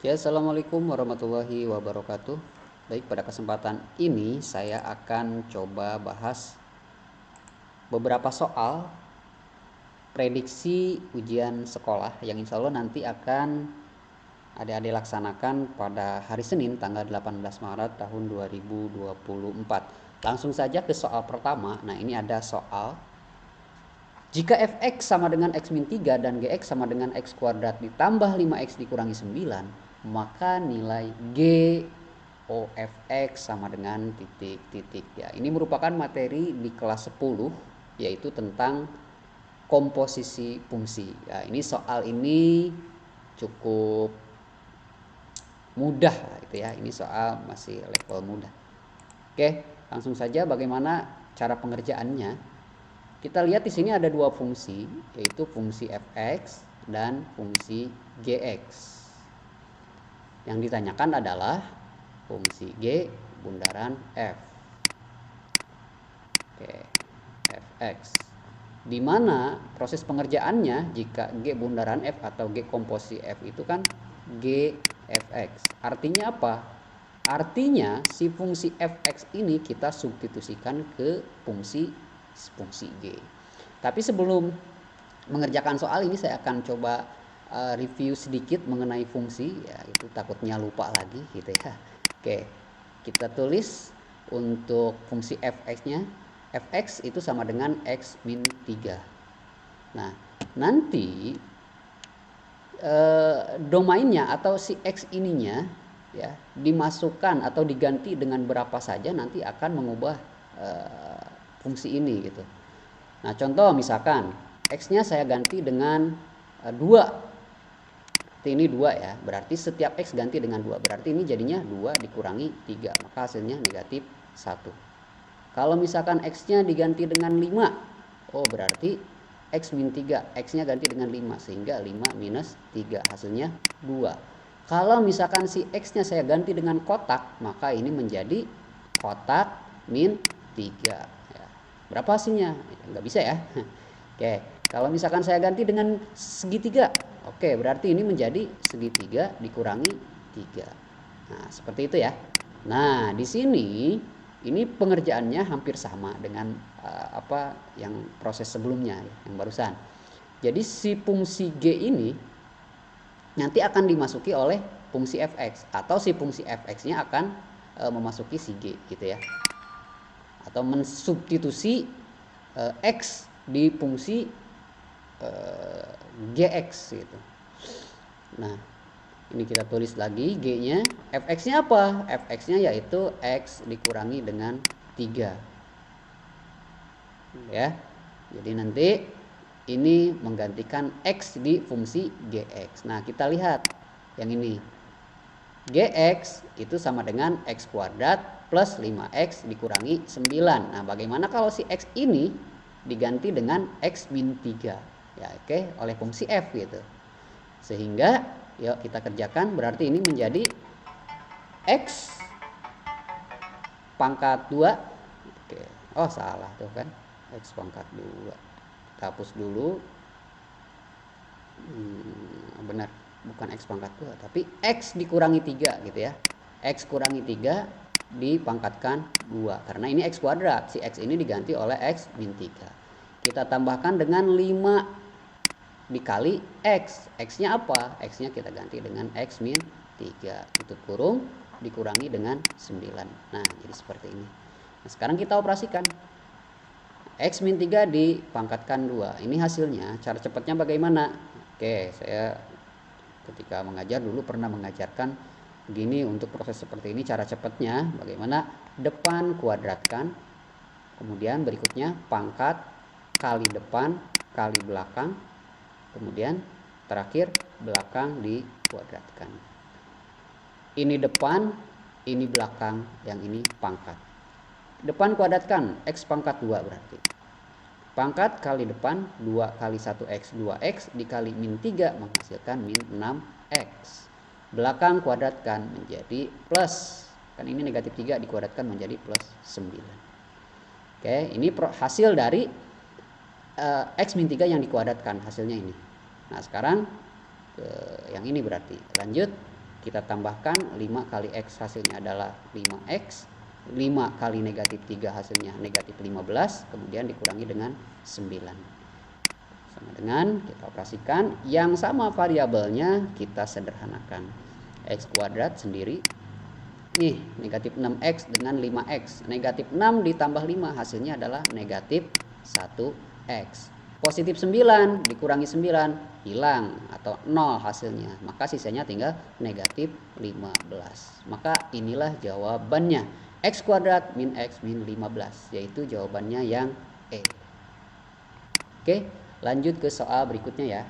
Ya, assalamualaikum warahmatullahi wabarakatuh. Baik, pada kesempatan ini saya akan coba bahas beberapa soal prediksi ujian sekolah yang insya Allah nanti akan adik-adik laksanakan pada hari Senin tanggal 18 Maret tahun 2024. Langsung saja ke soal pertama. Nah, ini ada soal jika fx sama dengan x min 3 dan gx sama dengan x kuadrat ditambah 5x dikurangi 9, maka nilai g OFX sama dengan titik-titik. Ya, ini merupakan materi di kelas 10 yaitu tentang komposisi fungsi. Ya, ini soal ini cukup mudah gitu ya. Ini soal masih level mudah. Oke, langsung saja bagaimana cara pengerjaannya. Kita lihat di sini ada dua fungsi, yaitu fungsi fx dan fungsi gx. Yang ditanyakan adalah fungsi g bundaran f. Oke, fx. Di mana proses pengerjaannya jika g bundaran f atau g komposisi f itu kan g fx. Artinya apa? Artinya si fungsi fx ini kita substitusikan ke fungsi g. Tapi sebelum mengerjakan soal ini saya akan coba review sedikit mengenai fungsi, ya itu takutnya lupa lagi gitu ya. Oke, kita tulis untuk fungsi fx-nya, fx itu sama dengan x min 3. Nah, nanti domainnya atau si x ininya ya dimasukkan atau diganti dengan berapa saja nanti akan mengubah fungsi ini gitu. Nah, contoh misalkan x-nya saya ganti dengan 2. Ini 2 ya, berarti setiap x ganti dengan 2, berarti ini jadinya 2 dikurangi 3, maka hasilnya negatif 1. Kalau misalkan x-nya diganti dengan 5, oh berarti x min 3, x-nya ganti dengan 5, sehingga 5 minus 3, hasilnya 2. Kalau misalkan si x-nya saya ganti dengan kotak, maka ini menjadi kotak min 3. Ya. Berapa hasilnya? Nggak bisa ya. Oke, kalau misalkan saya ganti dengan segitiga, oke, berarti ini menjadi segitiga dikurangi 3. Nah, seperti itu ya. Nah, di sini ini pengerjaannya hampir sama dengan apa yang proses sebelumnya yang barusan. Jadi si fungsi g ini nanti akan dimasuki oleh fungsi fx atau si fungsi fx-nya akan memasuki si g gitu ya. Atau mensubstitusi x di fungsi gx gitu. Nah, ini kita tulis lagi g-nya. Fx-nya apa? Fx-nya yaitu x dikurangi dengan 3. Ya. Jadi nanti ini menggantikan x di fungsi gx. Nah, kita lihat yang ini. Gx itu sama dengan x kuadrat plus 5x dikurangi 9. Nah, bagaimana kalau si x ini diganti dengan x min 3? Ya, oke, oleh fungsi f gitu. Sehingga yuk kita kerjakan, berarti ini menjadi x pangkat 2. Oke. Oh, salah tuh kan. X pangkat 2. Kita hapus dulu. Benar, bukan x pangkat 2, tapi x dikurangi 3 gitu ya. X kurangi 3 dipangkatkan 2. Karena ini x kuadrat, si x ini diganti oleh x min 3. Kita tambahkan dengan 5 dikali x. X-nya apa? X-nya kita ganti dengan x min 3. Tutup kurung dikurangi dengan 9. Nah, jadi seperti ini. Nah, sekarang kita operasikan. X min 3 dipangkatkan 2. Ini hasilnya. Cara cepatnya bagaimana? Oke, saya ketika mengajar dulu pernah mengajarkan begini untuk proses seperti ini. Cara cepatnya bagaimana? Depan kuadratkan. Kemudian berikutnya pangkat kali depan kali belakang. Kemudian terakhir belakang dikuadratkan. Ini depan, ini belakang, yang ini pangkat. Depan kuadratkan, x pangkat 2 berarti. Pangkat kali depan, 2 kali 1x, 2x dikali min 3 menghasilkan min 6x. Belakang kuadratkan menjadi plus. Kan ini negatif 3 dikuadratkan menjadi plus 9. Oke, ini hasil dari x min 3 yang dikuadratkan, hasilnya ini. Nah, sekarang yang ini berarti lanjut Kita tambahkan 5 kali X hasilnya adalah 5X. 5 kali negatif 3 hasilnya negatif 15. Kemudian dikurangi dengan 9. Sama dengan kita operasikan. Yang sama variabelnya kita sederhanakan. X kuadrat sendiri. Nih negatif 6X dengan 5X. Negatif 6 ditambah 5 hasilnya adalah negatif 1X. Positif 9 dikurangi 9 hilang atau 0 hasilnya, maka sisanya tinggal negatif 15. Maka inilah jawabannya, X kuadrat min X min 15, yaitu jawabannya yang E. Oke, lanjut ke soal berikutnya ya.